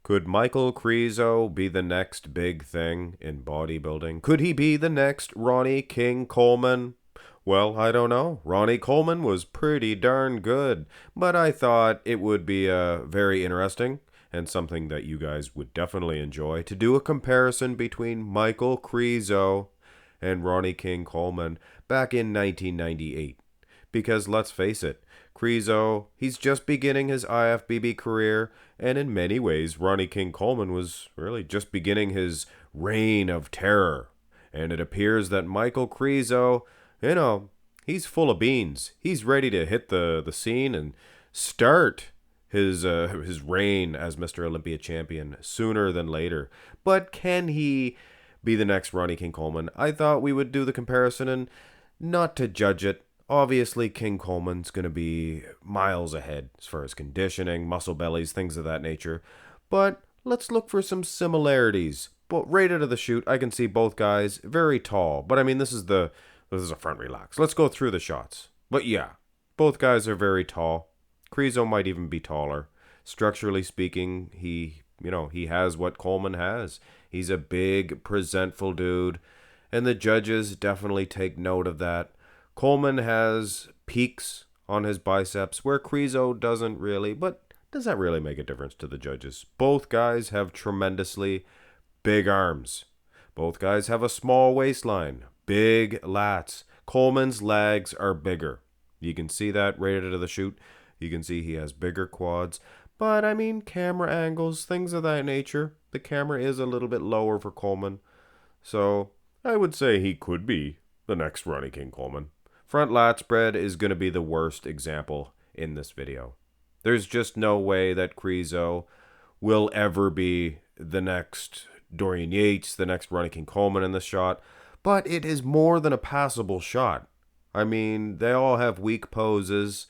Could Michael Krizo be the next big thing in bodybuilding? Could he be the next Ronnie King Coleman? Well, I don't know. Ronnie Coleman was pretty darn good, but I thought it would be very interesting and something that you guys would definitely enjoy to do a comparison between Michael Krizo and Ronnie King Coleman back in 1998. Because let's face it, Krizo, he's just beginning his IFBB career, and in many ways, Ronnie King Coleman was really just beginning his reign of terror. And it appears that Michael Krizo, he's full of beans. He's ready to hit the scene and start his reign as Mr. Olympia champion sooner than later. But can he be the next Ronnie King Coleman? I thought we would do the comparison and not to judge it. Obviously, King Coleman's going to be miles ahead as far as conditioning, muscle bellies, things of that nature. But let's look for some similarities. But right out of the chute, I can see both guys very tall. But I mean, this is a front relax. Let's go through the shots. But yeah, both guys are very tall. Krizo might even be taller. Structurally speaking, he has what Coleman has. He's a big, presentful dude. And the judges definitely take note of that. Coleman has peaks on his biceps where Krizo doesn't really, but does that really make a difference to the judges? Both guys have tremendously big arms. Both guys have a small waistline, big lats. Coleman's legs are bigger. You can see that right out of the chute. You can see he has bigger quads. But I mean, camera angles, things of that nature. The camera is a little bit lower for Coleman. So I would say he could be the next Ronnie King Coleman. Front lat spread is going to be the worst example in this video. There's just no way that Krizo will ever be the next Dorian Yates, the next Ronnie King Coleman in this shot. But it is more than a passable shot. I mean, they all have weak poses,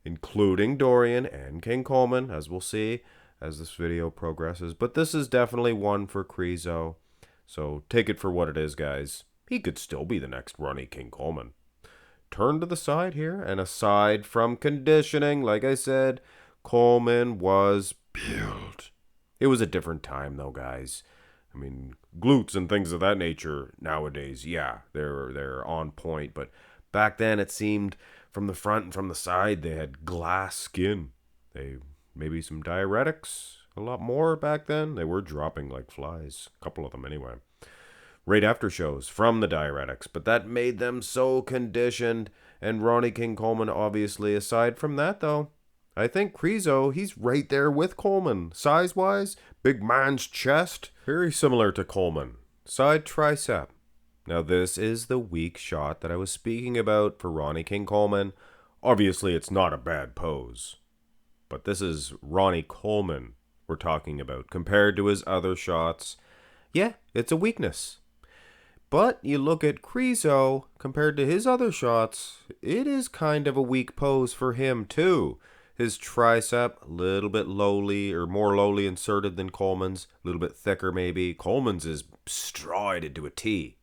including Dorian and King Coleman, as we'll see as this video progresses. But this is definitely one for Krizo. So take it for what it is, guys. He could still be the next Ronnie King Coleman. Turn to the side here, and aside from conditioning, like I said, Coleman was built. It was a different time, though, guys. I mean, glutes and things of that nature nowadays, yeah, they're on point. But back then, it seemed from the front and from the side, they had glass skin. Maybe some diuretics, a lot more back then. They were dropping like flies, a couple of them anyway. Right after shows from the diuretics, but that made them so conditioned. And Ronnie King Coleman, obviously, aside from that, though, I think Krizo, he's right there with Coleman. Size-wise, big man's chest, very similar to Coleman. Side tricep. Now, this is the weak shot that I was speaking about for Ronnie King Coleman. Obviously, it's not a bad pose. But this is Ronnie Coleman we're talking about. Compared to his other shots, yeah, it's a weakness. But you look at Krizo, compared to his other shots, it is kind of a weak pose for him too. His tricep, a little bit lowly, or more lowly inserted than Coleman's, a little bit thicker maybe. Coleman's is striated to a T.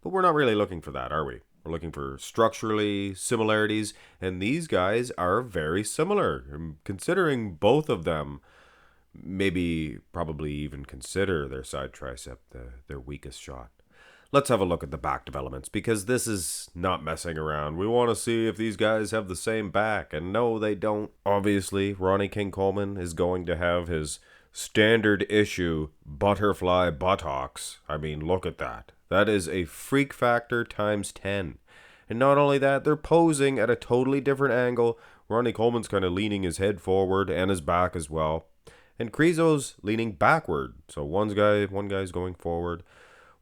But we're not really looking for that, are we? We're looking for structurally similarities, and these guys are very similar. Considering both of them, probably even consider their side tricep their weakest shot. Let's have a look at the back developments, because this is not messing around. We want to see if these guys have the same back, and no, they don't. Obviously, Ronnie King Coleman is going to have his standard issue butterfly buttocks. I mean, look at that. That is a freak factor times 10. And not only that, they're posing at a totally different angle. Ronnie Coleman's kind of leaning his head forward and his back as well. And Krizo's leaning backward. So one guy's going forward.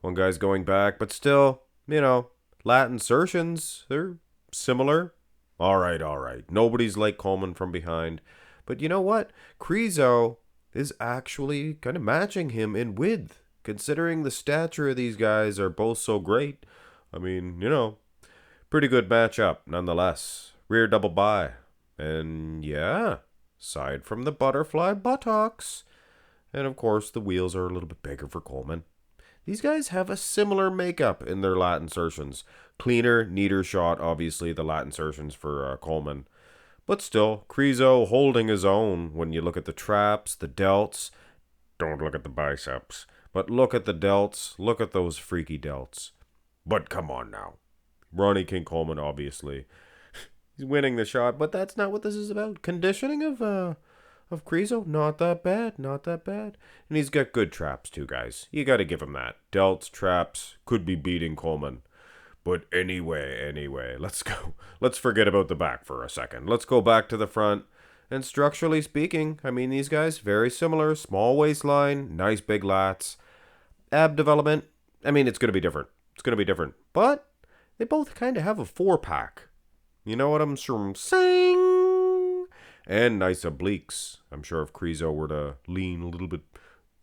One guy's going back, but still, lat insertions, they're similar. All right. Nobody's like Coleman from behind. But you know what? Krizo is actually kind of matching him in width, considering the stature of these guys are both so great. I mean, pretty good matchup nonetheless. Rear double bi. And yeah, aside from the butterfly buttocks. And of course, the wheels are a little bit bigger for Coleman. These guys have a similar makeup in their lat insertions. Cleaner, neater shot, obviously, the lat insertions for Coleman. But still, Krizo holding his own when you look at the traps, the delts. Don't look at the biceps. But look at the delts. Look at those freaky delts. But come on now. Ronnie King Coleman, obviously. He's winning the shot, but that's not what this is about. Conditioning of Krizo, not that bad, not that bad. And he's got good traps too, guys. You got to give him that. Delts, traps, could be beating Coleman. But anyway, let's go. Let's forget about the back for a second. Let's go back to the front. And structurally speaking, I mean, these guys, very similar. Small waistline, nice big lats. Ab development, I mean, it's going to be different. It's going to be different. But they both kind of have a 4-pack. You know what I'm saying? And nice obliques. I'm sure if Krizo were to lean a little bit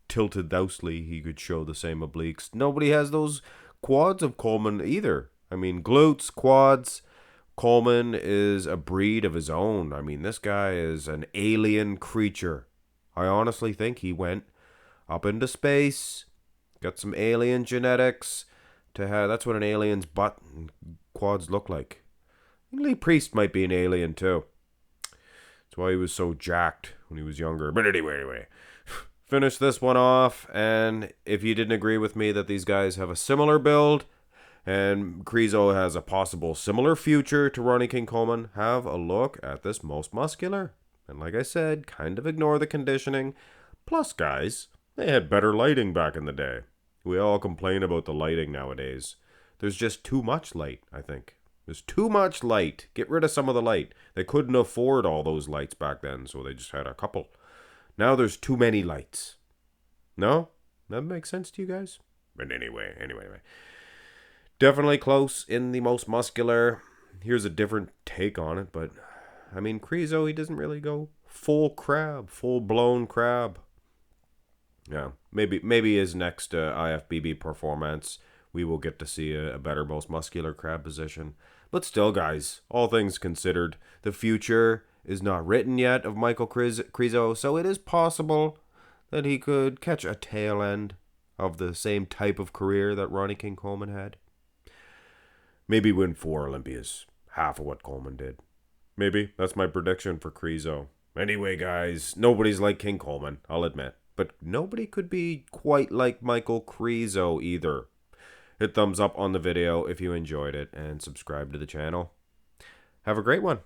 tilted dousely, he could show the same obliques. Nobody has those quads of Coleman either. I mean, glutes, quads. Coleman is a breed of his own. I mean, this guy is an alien creature. I honestly think he went up into space, got some alien genetics to have. That's what an alien's butt and quads look like. Lee Priest might be an alien too. That's why he was so jacked when he was younger. But anyway. Finish this one off, and if you didn't agree with me that these guys have a similar build, and Krizo has a possible similar future to Ronnie King Coleman, have a look at this most muscular. And like I said, kind of ignore the conditioning. Plus, guys, they had better lighting back in the day. We all complain about the lighting nowadays. There's just too much light, I think. There's too much light. Get rid of some of the light. They couldn't afford all those lights back then, so they just had a couple. Now there's too many lights. No? That makes sense to you guys? But anyway. Definitely close in the most muscular. Here's a different take on it, but I mean, Krizo, he doesn't really go full crab, full-blown crab. Yeah, maybe his next IFBB performance, we will get to see a better, most muscular crab position. But still, guys, all things considered, the future is not written yet of Michael Krizo, so it is possible that he could catch a tail end of the same type of career that Ronnie King Coleman had. Maybe win 4 Olympias, half of what Coleman did. Maybe. That's my prediction for Krizo. Anyway, guys, nobody's like King Coleman, I'll admit. But nobody could be quite like Michael Krizo either. Hit thumbs up on the video if you enjoyed it, and subscribe to the channel. Have a great one.